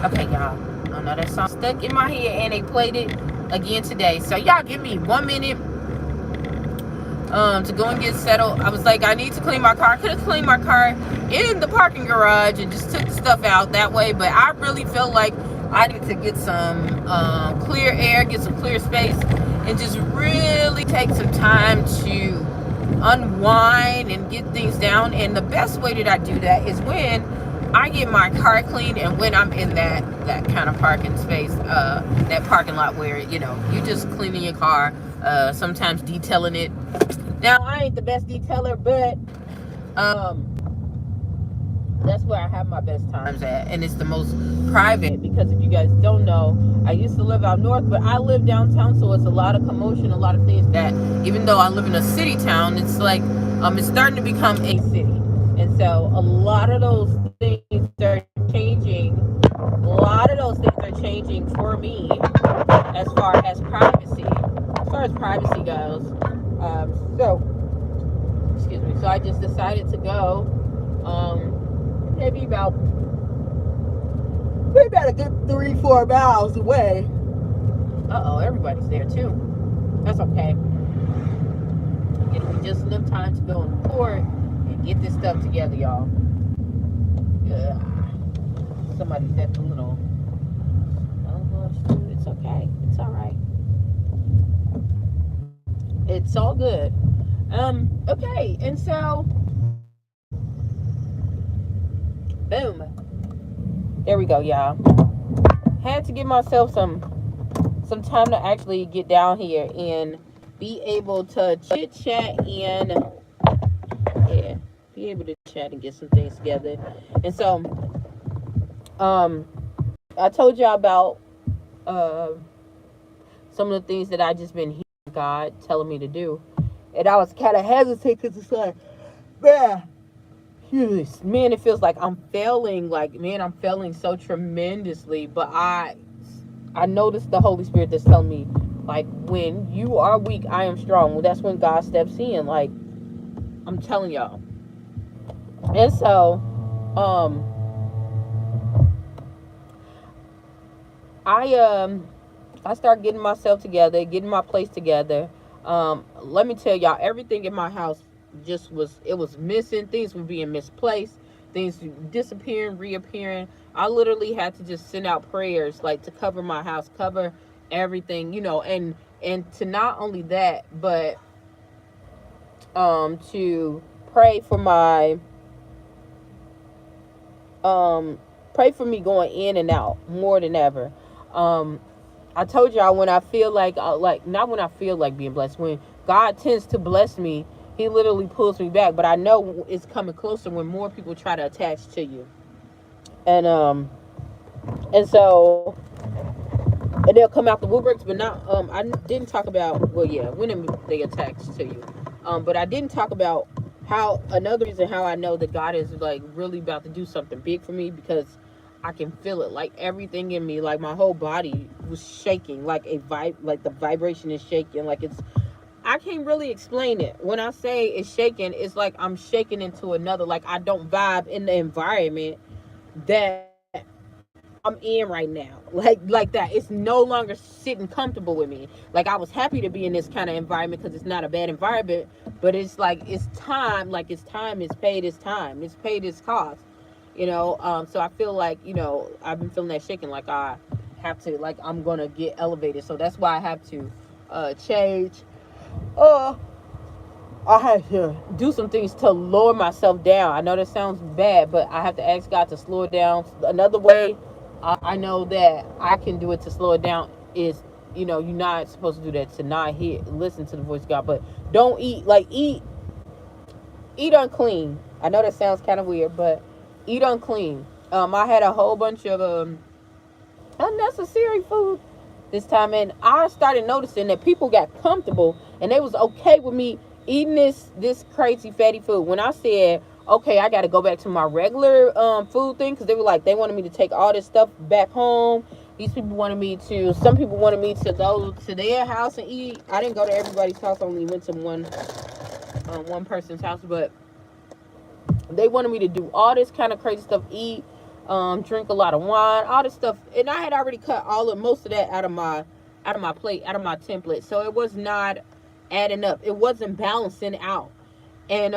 Okay, y'all. I know that song stuck in my head, and they played it again today. So y'all give me 1 minute to go and get settled. I was like, I need to clean my car. I could have cleaned my car in the parking garage and just took the stuff out that way, but I really felt like I need to get some clear air, get some clear space, and just really take some time to unwind and get things down. And the best way that I do that is when I get my car cleaned and when I'm in that kind of parking space, that parking lot where you just cleaning your car, sometimes detailing it. Now I ain't the best detailer, but that's where I have my best times at, and it's the most private, because if you guys don't know, I used to live out north, but I live downtown, so it's a lot of commotion, a lot of things that, even though I live in a city town, it's like it's starting to become a city, and so a lot of those things are changing. A lot of those things are changing for me as far as privacy, goes. So excuse me. So I just decided to go. Maybe about a good 3-4 miles away. Everybody's there too. That's okay. It'll be just enough time to go and report and get this stuff together, y'all. Somebody's at the little. It's okay. It's all right. It's all good. Okay, and so, boom. There we go, y'all. Had to give myself some time to actually get down here and be able to chit chat and be able to chat and get some things together. And so, I told y'all about some of the things that I just been hearing God telling me to do, and I was kind of hesitant because it's like, man, it feels like I'm failing. Like, man, I'm failing so tremendously. But I noticed the Holy Spirit that's telling me, like, when you are weak, I am strong. Well, that's when God steps in. Like, I'm telling y'all. And so, I start getting myself together, getting my place together. Let me tell y'all, everything in my house was missing. Things were being misplaced, things disappearing, reappearing. I literally had to just send out prayers, like, to cover my house, cover everything, and to not only that, but to pray for my pray for me going in and out more than ever. I told y'all, when I feel like not when I feel like being blessed, when God tends to bless me, he literally pulls me back. But I know it's coming closer when more people try to attach to you. And so, and they'll come out the woodworks, but not, I didn't talk about, when they attach to you. But I didn't talk about how, another reason how I know that God is, like, really about to do something big for me, because I can feel it. Like, everything in me, like, my whole body was shaking, like like the vibration is shaking. Like, I can't really explain it. When I say it's shaking, it's like I'm shaking into another, like, I don't vibe in the environment that I'm in right now. Like that. It's no longer sitting comfortable with me. Like, I was happy to be in this kind of environment because it's not a bad environment, but it's like, it's time. Like, it's time. It's paid its time. It's paid its cost. So I feel like, I've been feeling that shaking, like I have to, like, I'm gonna get elevated. So that's why I have to change. I have to do some things to lower myself down. I know that sounds bad, but I have to ask God to slow it down. Another way I know that I can do it to slow it down is, you're not supposed to do that, to not listen to the voice of God, but don't eat unclean. I know that sounds kind of weird, but eat unclean. I had a whole bunch of unnecessary food this time, and I started noticing that people got comfortable and they was okay with me eating this crazy fatty food. When I said, okay, I got to go back to my regular food thing, because they wanted me to take all this stuff back home. Some people wanted me to go to their house and eat. I didn't go to everybody's house. I only went to one person's house, but they wanted me to do all this kind of crazy stuff, eat drink a lot of wine, all this stuff. And I had already cut most of that out of my plate, out of my template. So it was not adding up. It wasn't balancing out. And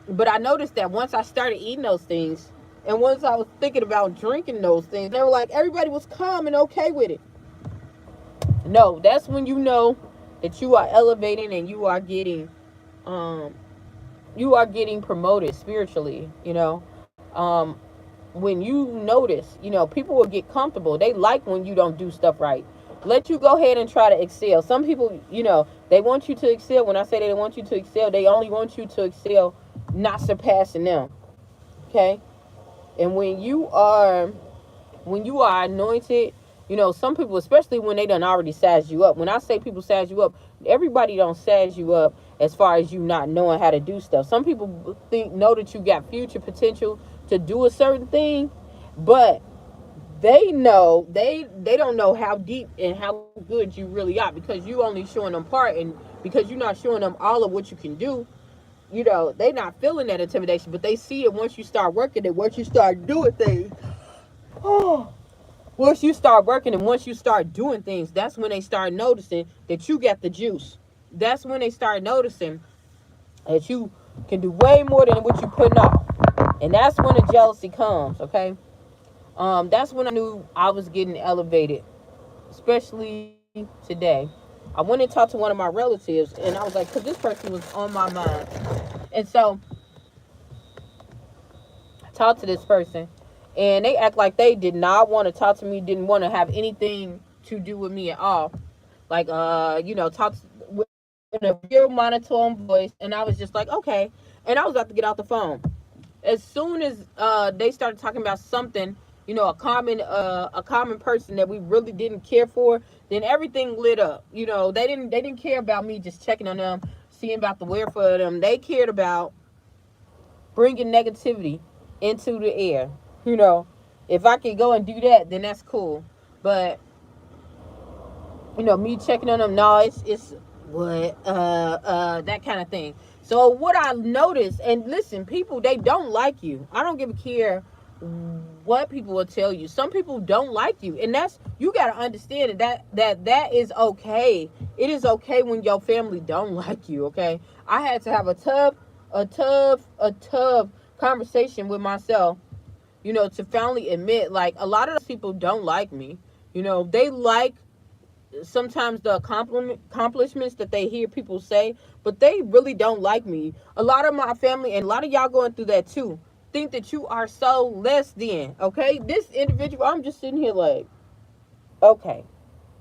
but I noticed that once I started eating those things, and once I was thinking about drinking those things, they were like, everybody was calm and okay with it. No, that's when you know that you are elevating and you are getting promoted spiritually, when you notice, people will get comfortable. They like when you don't do stuff right. Let you go ahead and try to excel. Some people, they want you to excel. When I say they want you to excel, they only want you to excel, not surpassing them. Okay? And when you are anointed, some people, especially when they done already size you up. When I say people size you up, everybody don't size you up as far as you not knowing how to do stuff. Some people know that you got future potential to do a certain thing, but they don't know how deep and how good you really are, because you only showing them part, and because you're not showing them all of what you can do. They not feeling that intimidation, but they see it once you start working it, once you start doing things. Once you start working and once you start doing things, that's when they start noticing that you got the juice. That's when they start noticing that you can do way more than what you putting off. And that's when the jealousy comes, okay? That's when I knew I was getting elevated, especially today. I went and talked to one of my relatives, and I was like, because this person was on my mind. And so I talked to this person, and they act like they did not want to talk to me, didn't want to have anything to do with me at all. Like, talk in a real monotone voice, and I was just like, okay. And I was about to get off the phone. As soon as they started talking about something, a common person that we really didn't care for, then everything lit up. They didn't care about me just checking on them, seeing about the welfare of them. They cared about bringing negativity into the air. If I could go and do that, then that's cool. But me checking on them, no, it's what that kind of thing. So what I noticed, and listen, people, they don't like you. I don't give a care what people will tell you. Some people don't like you, and that's, you got to understand that is okay. It is okay when your family don't like you. Okay, I had to have a tough conversation with myself, to finally admit, like, a lot of those people don't like me. They like sometimes the accomplishments that they hear people say, but they really don't like me. A lot of my family, and a lot of y'all going through that too, think that you are so less than. Okay, this individual, I'm just sitting here like, okay,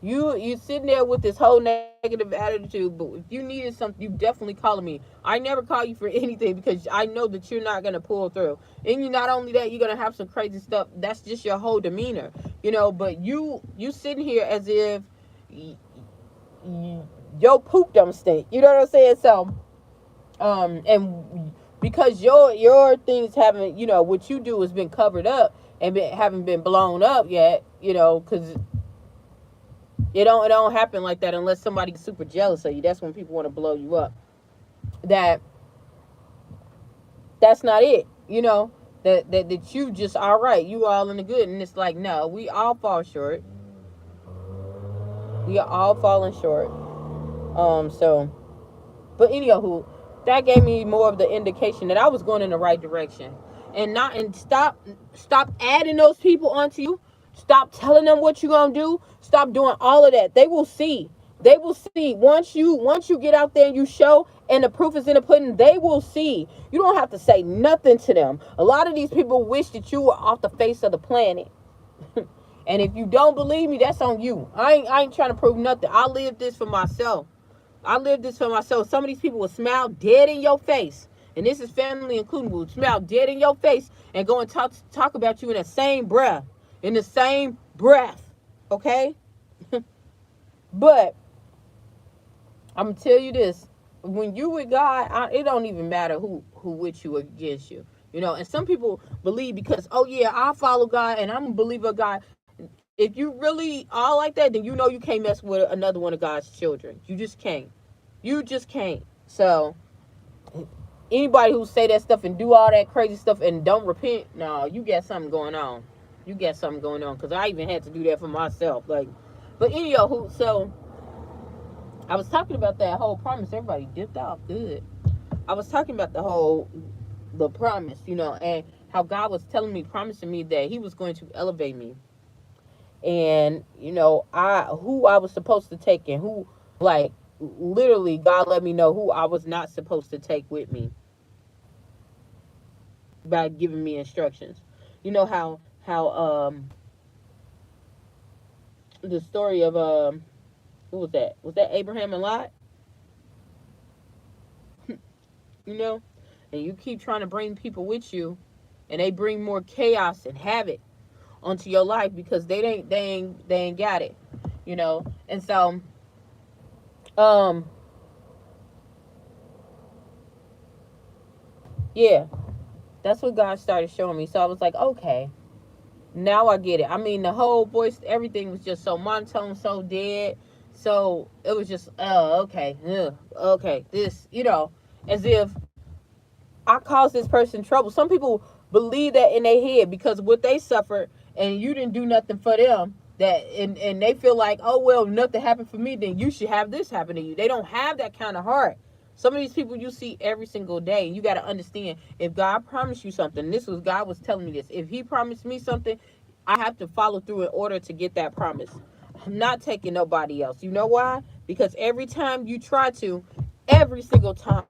you sitting there with this whole negative attitude, but if you needed something, you definitely calling me. I never call you for anything, because I know that you're not gonna pull through. And you, not only that, you're gonna have some crazy stuff. That's just your whole demeanor, but you sitting here as if your poop don't stink. You know what I'm saying? So and because your things haven't, what you do has been covered up and haven't been blown up yet, because it don't happen like that unless somebody's super jealous of you. That's when people want to blow you up. That's not it. That you just all right, you all in the good. And it's like, no, we all fall short. We are all falling short. But anywho, that gave me more of the indication that I was going in the right direction. And stop adding those people onto you. Stop telling them what you're gonna do. Stop doing all of that. They will see. They will see. Once you get out there and you show, and the proof is in the pudding, they will see. You don't have to say nothing to them. A lot of these people wish that you were off the face of the planet. And if you don't believe me, that's on you. I ain't trying to prove nothing. I lived this for myself. Some of these people will smile dead in your face, and this is family including, will smile dead in your face and go and talk about you in the same breath. Okay? But I'm gonna tell you this: when you with God, it don't even matter who with you or against you. And some people believe because, oh yeah, I follow God and I'm a believer of God. If you really are like that, then you can't mess with another one of God's children. You just can't. So anybody who say that stuff and do all that crazy stuff and don't repent, no, you got something going on. You got something going on. Because I even had to do that for myself. Like, but anywho, so I was talking about that whole promise. Everybody dipped off good. I was talking about the promise, and how God was telling me, promising me that he was going to elevate me. And, who I was supposed to take, and who, like, literally God let me know who I was not supposed to take with me by giving me instructions. You know how the story of who was that? Was that Abraham and Lot? And you keep trying to bring people with you, and they bring more chaos and havoc onto your life because they ain't got it, And so, yeah, that's what God started showing me. So I was like, okay, now I get it. I mean, the whole voice, everything was just so monotone, so dead. So it was just, okay, okay, this, as if I caused this person trouble. Some people believe that in their head because of what they suffered, and you didn't do nothing for them. And they feel like, oh well, nothing happened for me, then you should have this happen to you. They don't have that kind of heart. Some of these people you see every single day, and you got to understand, if God promised you something, God was telling me this. If he promised me something, I have to follow through in order to get that promise. I'm not taking nobody else. You know why? Because every time you try to, every single time,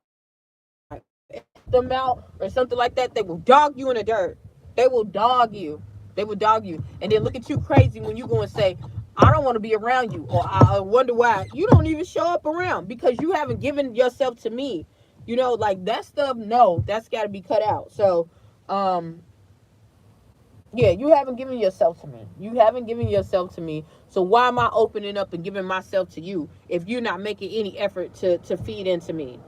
them out or something like that, they will dog you in the dirt. They will dog you. They will dog you. And then look at you crazy when you go and say, I don't want to be around you, or I wonder why you don't even show up around because you haven't given yourself to me. Like that stuff, no, that's got to be cut out. So, yeah, you haven't given yourself to me. You haven't given yourself to me. So why am I opening up and giving myself to you if you're not making any effort to feed into me?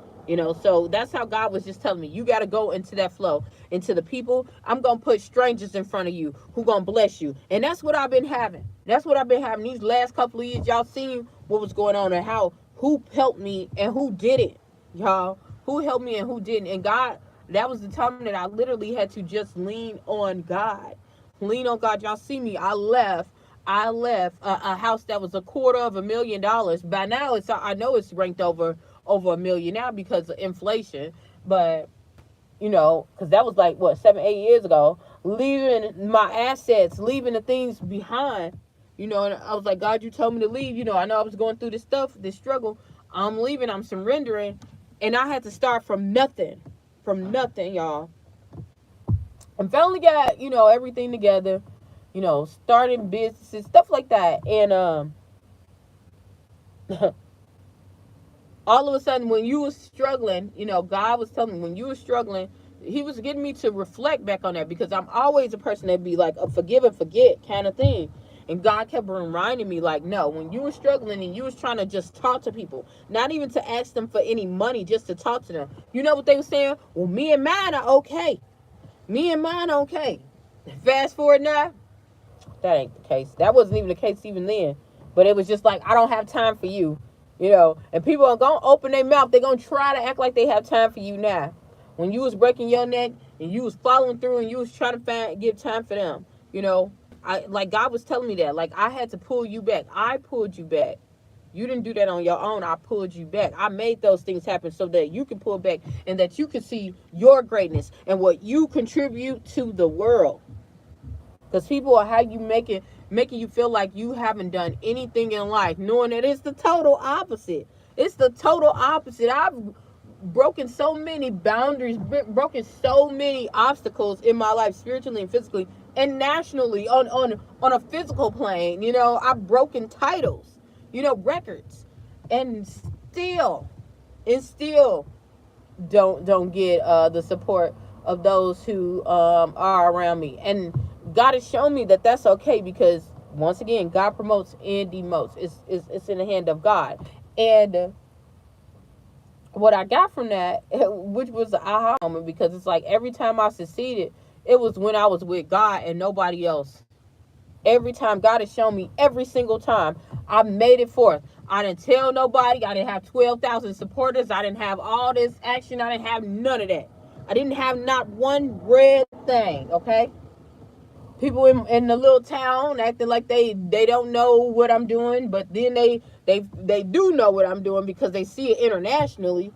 So that's how God was just telling me, you got to go into that flow, into the people. I'm going to put strangers in front of you who going to bless you. And that's what I've been having. That's what I've been having these last couple of years. Y'all seen what was going on and who helped me and who didn't, y'all. Who helped me and who didn't. And God, that was the time that I literally had to just lean on God. Lean on God. Y'all see me. I left a house that was $250,000. By now, I know it's ranked over $1 million now because of inflation. But because that was like 7-8 years ago. Leaving my assets, leaving the things behind. And I was like, God, you told me to leave. I know I was going through this stuff, this struggle. I'm leaving. I'm surrendering, and I had to start from nothing, y'all. And finally got everything together. Starting businesses, stuff like that, and all of a sudden, when you were struggling, God was telling me when you were struggling, he was getting me to reflect back on that because I'm always a person that be like a forgive and forget kind of thing. And God kept reminding me, like, no, when you were struggling and you was trying to just talk to people, not even to ask them for any money, just to talk to them. You know what they were saying? Well, me and mine are okay. Me and mine are okay. Fast forward now, that ain't the case. That wasn't even the case even then. But it was just like, I don't have time for you. And people are going to open their mouth. They're going to try to act like they have time for you now. When you was breaking your neck and you was following through and you was trying to give time for them, like God was telling me that. Like, I had to pull you back. I pulled you back. You didn't do that on your own. I pulled you back. I made those things happen so that you can pull back and that you can see your greatness and what you contribute to the world. Because people are how you making you feel like you haven't done anything in life, knowing that it's the total opposite. It's the total opposite. I've broken so many boundaries, broken so many obstacles in my life, spiritually and physically, and nationally on a physical plane. I've broken titles, records, and still don't get the support of those who are around me. And God has shown me that that's okay because, once again, God promotes and demotes. It's in the hand of God. And what I got from that, which was the aha moment, because it's like every time I succeeded, it was when I was with God and nobody else. Every time God has shown me, every single time I made it forth. I didn't tell nobody. I didn't have 12,000 supporters. I didn't have all this action. I didn't have none of that. I didn't have not one red thing, okay? People in the little town acting like they don't know what I'm doing, but then they do know what I'm doing because they see it internationally,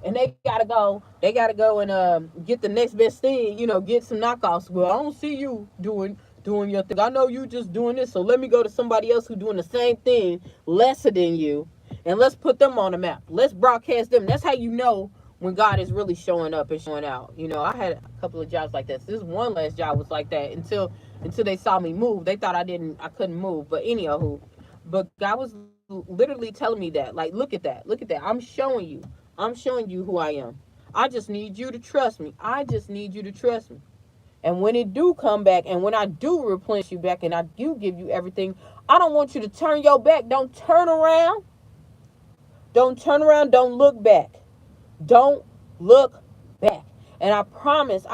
and they gotta go and get the next best thing, get some knockoffs. Well, I don't see you doing your thing. I know you just doing this, so let me go to somebody else who's doing the same thing lesser than you, and let's put them on the map. Let's broadcast them. That's how you know when God is really showing up and showing out. I had a couple of jobs like this. This one last job was like that until they saw me move. They thought I couldn't move. But anyhow, but God was literally telling me that, like, look at that. I'm showing you who I am. I just need you to trust me. And when it do come back, and when I do replenish you back, and I do give you everything, I don't want you to turn your back. Don't turn around. Don't turn around. Don't look back. Don't look back. And I promised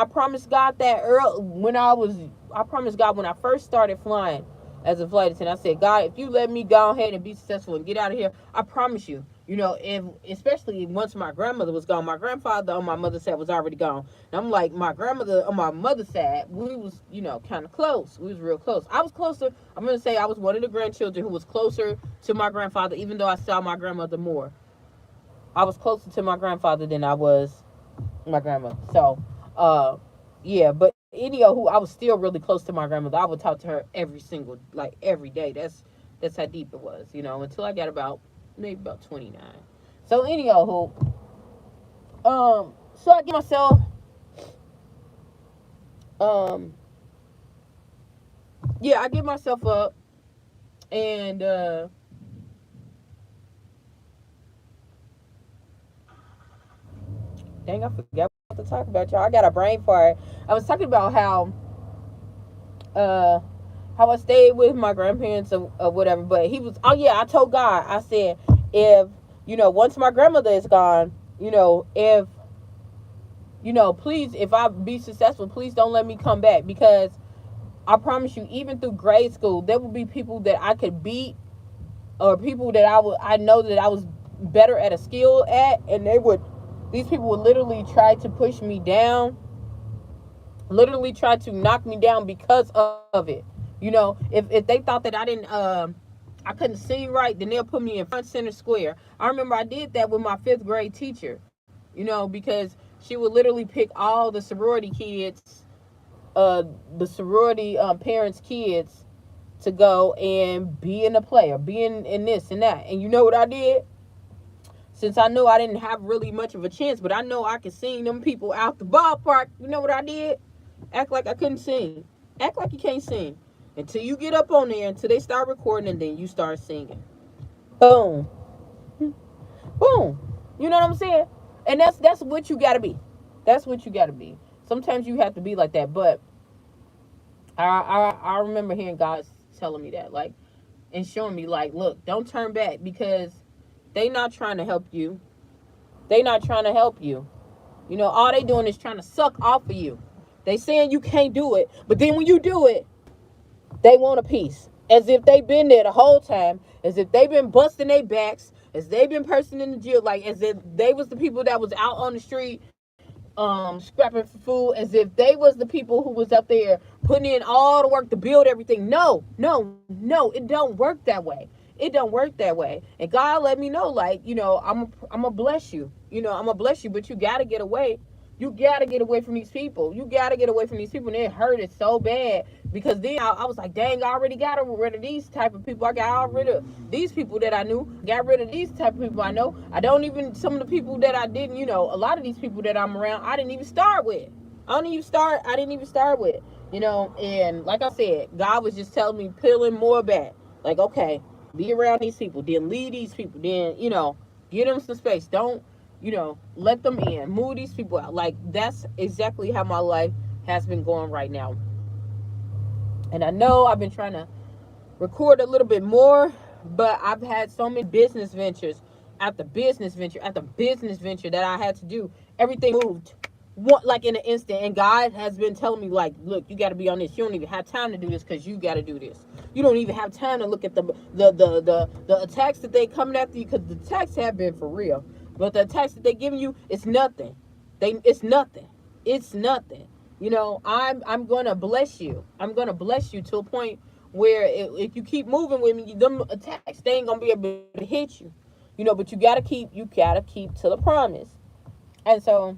God that I promised God when I first started flying as a flight attendant, I said, God, if you let me go ahead and be successful and get out of here, I promise you, if especially once my grandmother was gone, my grandfather on my mother's side was already gone. And I'm like, my grandmother on my mother's side, we was, kind of close. We was real close. I was closer. I'm going to say I was one of the grandchildren who was closer to my grandfather, even though I saw my grandmother more. I was closer to my grandfather than I was my grandmother. So, yeah, but anyhow, I was still really close to my grandmother. I would talk to her every day. That's how deep it was, until I got maybe about 29. So anyhow, so I get myself, I get myself up, and, dang, I forgot what to talk about, y'all. I got a brain fart. I was talking about how I stayed with my grandparents or whatever, but I told God, I said, if, once my grandmother is gone, if, please, if I be successful, please don't let me come back, because I promise you, even through grade school, there would be people that I could beat, or people that I know that I was better at a skill at, and these people would literally try to push me down, literally try to knock me down because of it. If they thought that I couldn't sing right, then they'll put me in front center square. I remember I did that with my 5th grade teacher, because she would literally pick all the sorority kids, the sorority parents' kids, to go and be in the play or be in this and that. And you know what I did? Since I knew I didn't have really much of a chance, but I know I could sing them people out the ballpark, you know what I did? Act like I couldn't sing. Act like you can't sing. Until you get up on there, until they start recording, and then you start singing. Boom. Boom. You know what I'm saying? And that's what you gotta be. That's what you gotta be. Sometimes you have to be like that, but I remember hearing God telling me that, like, and showing me, like, look, don't turn back, because they not trying to help you. They not trying to help you. All they doing is trying to suck off of you. They saying you can't do it, but then when you do it, they want a piece. As if they've been there the whole time, as if they've been busting their backs, as they've been person in the jail, like as if they was the people that was out on the street scrapping for food, as if they was the people who was up there putting in all the work to build everything. No, it don't work that way. It don't work that way. And God let me know, like, I'm gonna bless you. I'm gonna bless you, but you gotta get away. You gotta get away from these people. And it hurted so bad, because then I was like, dang, I already got rid of these type of people. I got rid of these people that I knew. Got rid of these type of people I know. Some of the people that I didn't, a lot of these people that I'm around, I didn't even start with. I didn't even start with. And like I said, God was just telling me, peeling more back. Like, okay, be around these people, then leave these people, then, give them some space. Don't, let them in, move these people out. Like, that's exactly how my life has been going right now. And I know I've been trying to record a little bit more, but I've had so many business ventures after business venture that I had to do. Everything moved. like in an instant. And God has been telling me, like, look, you got to be on this. You don't even have time to do this because you got to do this. You don't even have time to look at the attacks that they coming after you, because the attacks have been for real. But the attacks that they giving you, it's nothing. It's nothing. It's nothing. You know, I'm gonna bless you. I'm gonna bless you to a point where if you keep moving with me, them attacks, they ain't gonna be able to hit you. You know, but you gotta keep to the promise. And so,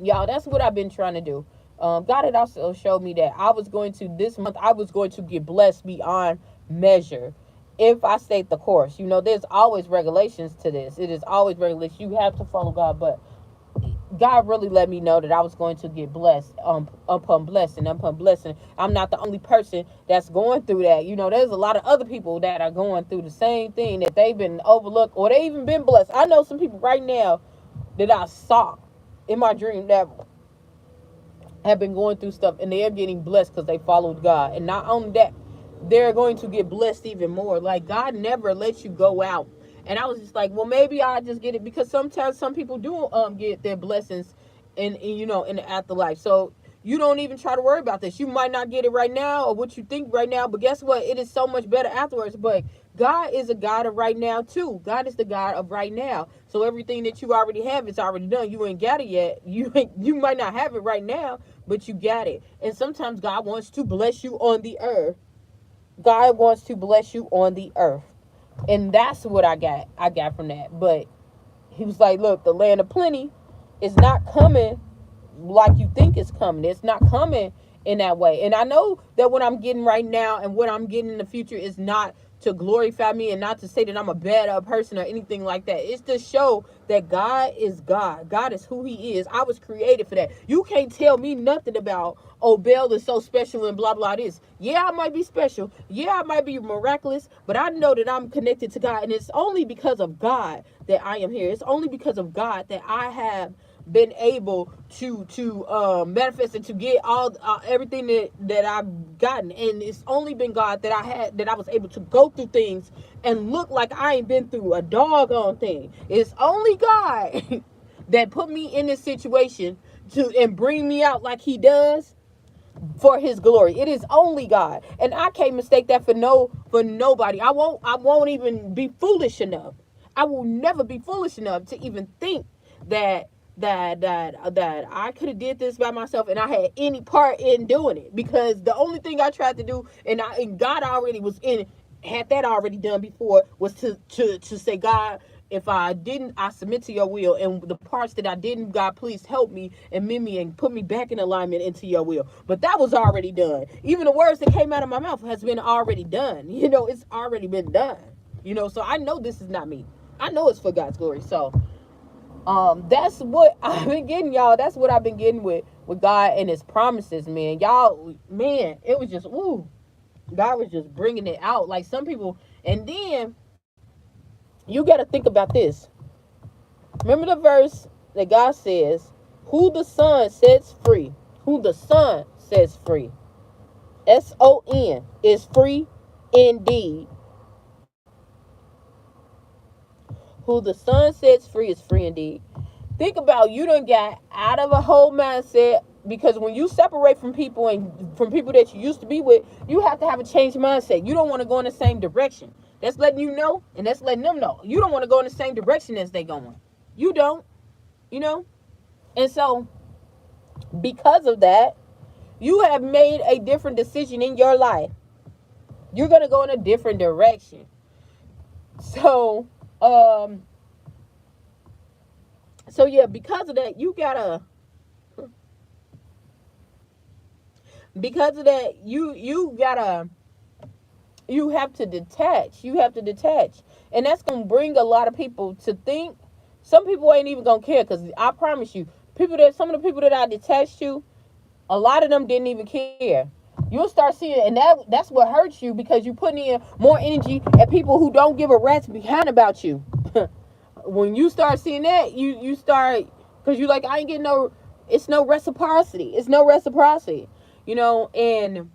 y'all, that's what I've been trying to do. God had also showed me that this month I was going to get blessed beyond measure if I stayed the course. You know, there's always regulations to this. It is always regulations. You have to follow God, but God really let me know that I was going to get blessed, upon blessing, upon blessing. I'm not the only person that's going through that. You know, there's a lot of other people that are going through the same thing, that they've been overlooked or they even been blessed. I know some people right now that I saw in my dream that have been going through stuff, and they are getting blessed because they followed God. And not only that, they're going to get blessed even more. Like, God never lets you go out. And I was just like, well, maybe I just get it, because sometimes some people do get their blessings in the afterlife. So you don't even try to worry about this. You might not get it right now or what you think right now, but guess what? It is so much better afterwards. But God is a God of right now too. God is the God of right now. So everything that you already have, it's already done. You ain't got it yet. You might not have it right now, but you got it. And sometimes God wants to bless you on the earth. God wants to bless you on the earth. And that's what I got from that. But he was like, look, the land of plenty is not coming like you think it's coming. It's not coming in that way. And I know that what I'm getting right now and what I'm getting in the future is not to glorify me and not to say that I'm a bad person or anything like that. It's to show that God is God. God is who he is. I was created for that. You can't tell me nothing about, oh, Belle is so special and blah, blah, this. Yeah, I might be special. Yeah, I might be miraculous, but I know that I'm connected to God. And it's only because of God that I am here. It's only because of God that I have been able to manifest and to get all everything that I've gotten. And it's only been God that I was able to go through things and look like I ain't been through a doggone thing. It's only God that put me in this situation and bring me out like he does for his glory. It is only God. And I can't mistake that for nobody. I won't even be foolish enough. I will never be foolish enough to even think that that I could have did this by myself and I had any part in doing it, because the only thing I tried to do, and God already was in it, had that already done before, was to say, God, if I didn't, I submit to your will, and the parts that I didn't, God, please help me and mend me and put me back in alignment into your will. But that was already done. Even the words that came out of my mouth has been already done. You know, it's already been done. You know, so I know this is not me. I know it's for God's glory. So that's what I've been getting, y'all. That's what I've been getting with God and his promises, man. Y'all, man, it was just, ooh, God was just bringing it out. Like some people, and then you got to think about this. Remember the verse that God says, who the Son sets free, who the Son sets free, S-O-N, is free indeed. Who the Son sets free is free indeed. Think about, you done got out of a whole mindset, because when you separate from people and from people that you used to be with, you have to have a changed mindset. You don't want to go in the same direction. That's letting you know, and that's letting them know. You don't want to go in the same direction as they going. You don't, you know? And so, because of that, you have made a different decision in your life. You're going to go in a different direction. So yeah, because of that, you have to detach. You have to detach. And that's going to bring a lot of people to think. Some people ain't even going to care, because I promise you, some of the people that I detached to, a lot of them didn't even care. You'll start seeing, and that's what hurts you, because you're putting in more energy at people who don't give a rat's behind about you. When you start seeing that, you start, because you're like, I ain't getting it's no reciprocity. It's no reciprocity, you know. And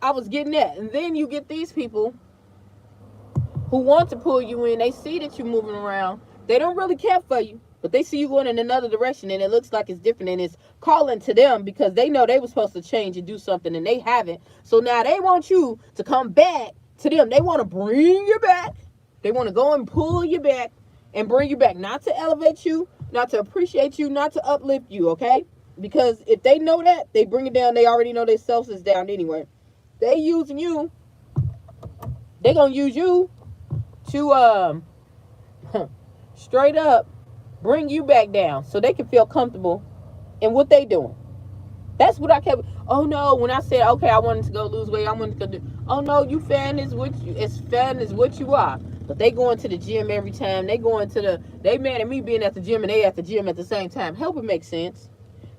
I was getting that. And then you get these people who want to pull you in. They see that you're moving around. They don't really care for you. But they see you going in another direction and it looks like it's different, and it's calling to them because they know they were supposed to change and do something and they haven't. So now they want you to come back to them. They want to bring you back. They want to go and pull you back and bring you back. Not to elevate you, not to appreciate you, not to uplift you, okay? Because if they know that, they bring it down. They already know themselves is down anyway. They using you. They gonna use you to straight up bring you back down so they can feel comfortable in what they doing. That's what I kept. Oh no, when I said okay, I wanted to go lose weight, I wanted to go do. Oh no, you fat is what you. As fat as what you are. But they going to the gym every time. They going to the. They mad at me being at the gym and they at the gym at the same time. Help it make sense.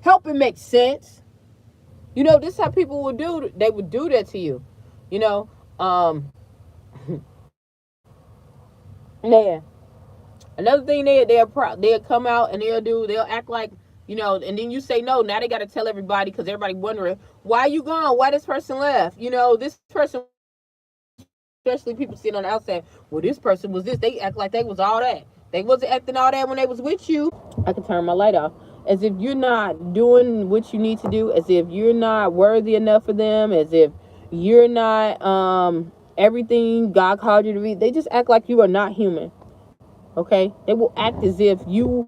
Help it make sense. You know, this is how people would do. They would do that to you. You know. Yeah. Another thing they'll come out and they'll act like, you know, and then you say no. Now they got to tell everybody because everybody wondering why you gone, why this person left. You know, this person, especially people sitting on the outside. Well, this person was this. They act like they was all that. They wasn't acting all that when they was with you. I can turn my light off. As if you're not doing what you need to do. As if you're not worthy enough for them. As if you're not everything God called you to be. They just act like you are not human. Okay? They will act as if you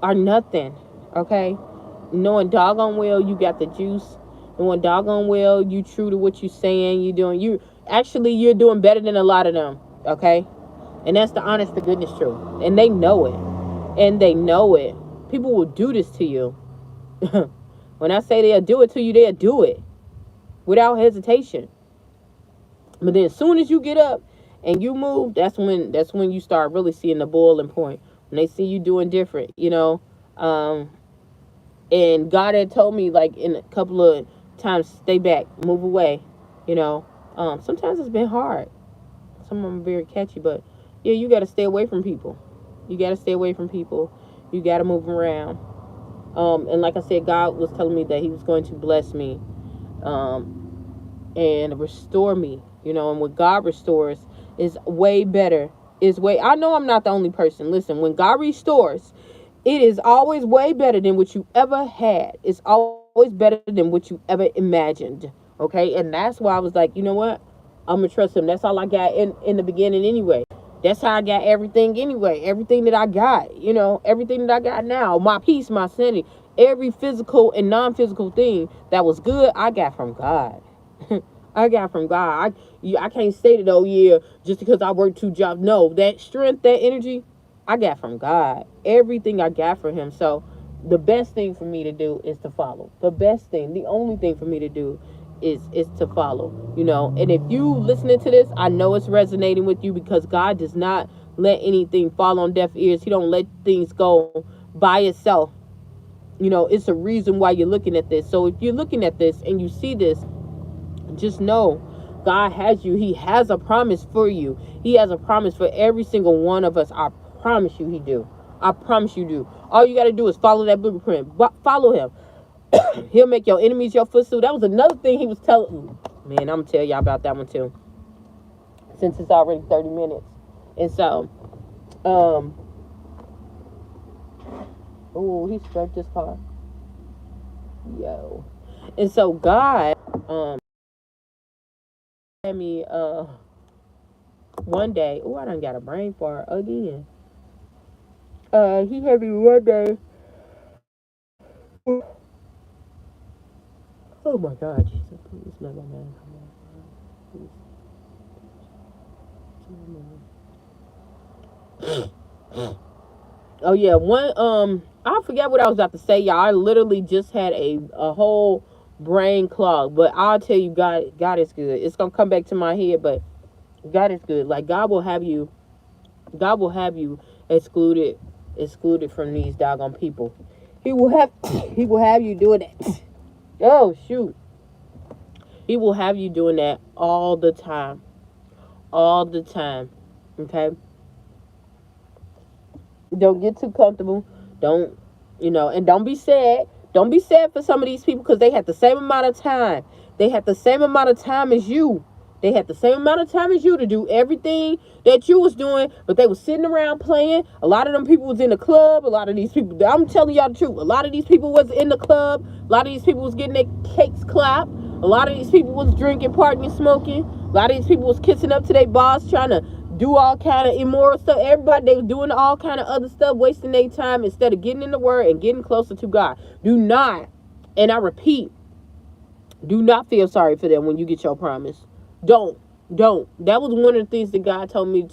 are nothing. Okay? Knowing doggone well you got the juice. Knowing doggone well you true to what you're saying. You're doing better than a lot of them. Okay? And that's the honest to goodness truth. And they know it. And they know it. People will do this to you. When I say they'll do it to you, they'll do it. Without hesitation. But then as soon as you get up and you move, that's when you start really seeing the boiling point. When they see you doing different, you know. And God had told me, like, in a couple of times, stay back, move away, you know. Sometimes it's been hard. Some of them are very catchy, but yeah, you got to stay away from people. You got to stay away from people. You got to move around. And like I said, God was telling me that he was going to bless me and restore me, you know. And what God restores is way better. I know I'm not the only person. Listen, when God restores, it is always way better than what you ever had. It's always better than what you ever imagined. Okay? And that's why I was like, you know what? I'm going to trust him. That's all I got in the beginning anyway. That's how I got everything anyway. Everything that I got, you know, everything that I got now, my peace, my sanity, every physical and non-physical thing that was good, I got from God. I got from God. I can't say that, oh yeah, just because I work 2 jobs. No, that strength, that energy, I got from God. Everything I got from him. So the best thing for me to do is to follow. The best thing, the only thing for me to do is to follow, you know. And if you listening to this, I know it's resonating with you because God does not let anything fall on deaf ears. He don't let things go by itself. You know, it's a reason why you're looking at this. So if you're looking at this and you see this, just know God has you. He has a promise for you. He has a promise for every single one of us. I promise you he do. I promise you do. All you got to do is follow that blueprint. Follow him. He'll make your enemies your footstool. That was another thing he was telling me. Man, I'm going to tell y'all about that one too. Since it's already 30 minutes. And so, oh, he scraped his car. Yo. And so God, had me, one day, oh, I done got a brain fart again. He had me one day. Oh my God, Jesus, please let my man come on. Oh yeah, I forget what I was about to say, y'all. I literally just had a whole brain clog, but I'll tell you, God is good. It's gonna come back to my head, but God is good. Like God will have you excluded from these doggone people. He will have you doing that. Oh shoot. He will have you doing that all the time. All the time. Okay? Don't get too comfortable. Don't, you know, and don't be sad. Don't be sad for some of these people because they had the same amount of time. They had the same amount of time as you. They had the same amount of time as you to do everything that you was doing, but they was sitting around playing. A lot of them people was in the club. A lot of these people, I'm telling y'all the truth, a lot of these people was in the club. A lot of these people was getting their cakes clapped. A lot of these people was drinking, partying, smoking. A lot of these people was kissing up to their boss, trying to do all kind of immoral stuff. Everybody, they was doing all kind of other stuff, wasting their time instead of getting in the word and getting closer to God. Do not, and I repeat, do not feel sorry for them when you get your promise. Don't. That was one of the things that God told me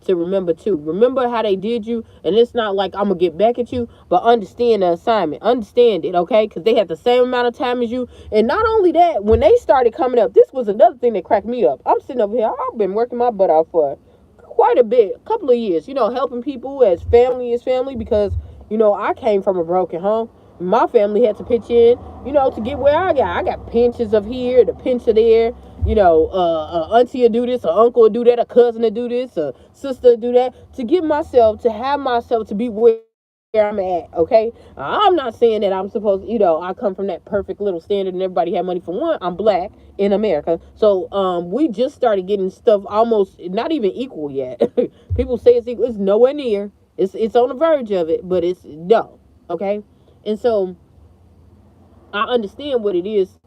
to remember too. Remember how they did you, and it's not like I'm gonna get back at you, but understand the assignment. Understand it, okay? Because they had the same amount of time as you. And not only that, when they started coming up, this was another thing that cracked me up. I'm sitting over here, I've been working my butt off for quite a bit, a couple of years, helping people as family because, I came from a broken home. My family had to pitch in, to get where I got. I got pinches of here, the pinch of there. Auntie will do this, a uncle will do that, a cousin will do this, a sister will do that, to have myself to be where I'm at, okay? I'm not saying that I'm supposed, I come from that perfect little standard and everybody had money. For one, I'm black in America. So, we just started getting stuff almost not even equal yet. People say it's equal. It's nowhere near. It's on the verge of it, but it's no, okay? And so I understand what it is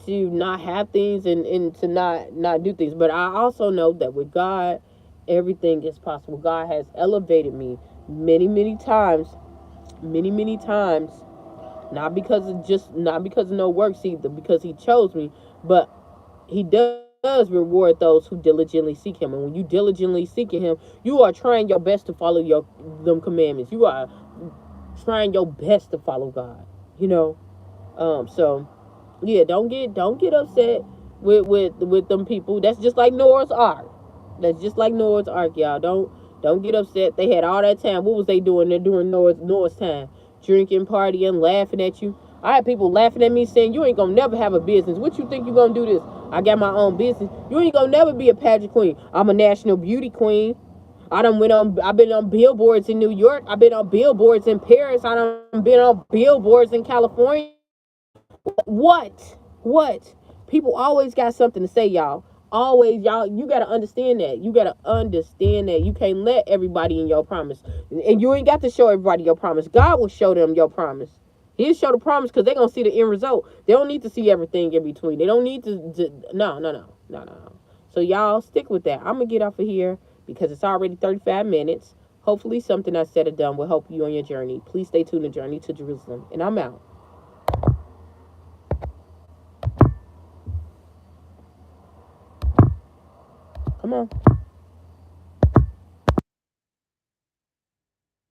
to not have things and to not do things. But I also know that with God, everything is possible. God has elevated me many times, many times, not because of no works either, because he chose me, but he does reward those who diligently seek him. And when you diligently seeking him, you are trying your best to follow them commandments. You are trying your best to follow God. So yeah, don't get upset with them people. That's just like Noah's Ark. That's just like Noah's Ark, y'all. Don't get upset. They had all that time. What was they doing there during Noah's time? Drinking, partying, laughing at you. I had people laughing at me saying, you ain't gonna never have a business. What you think you gonna do this? I got my own business. You ain't gonna never be a pageant queen. I'm a national beauty queen. I've been on billboards in New York. I've been on billboards in Paris. I've been on billboards in California. What? People always got something to say, y'all. Always, y'all. You gotta understand that. You can't let everybody in your promise, and you ain't got to show everybody your promise. God will show them your promise. He'll show the promise because they're gonna see the end result. They don't need to see everything in between. They don't need to. No. So y'all stick with that. I'm gonna get off of here because it's already 35 minutes. Hopefully, something I said or done will help you on your journey. Please stay tuned to Journey to Jerusalem, and I'm out. Come on.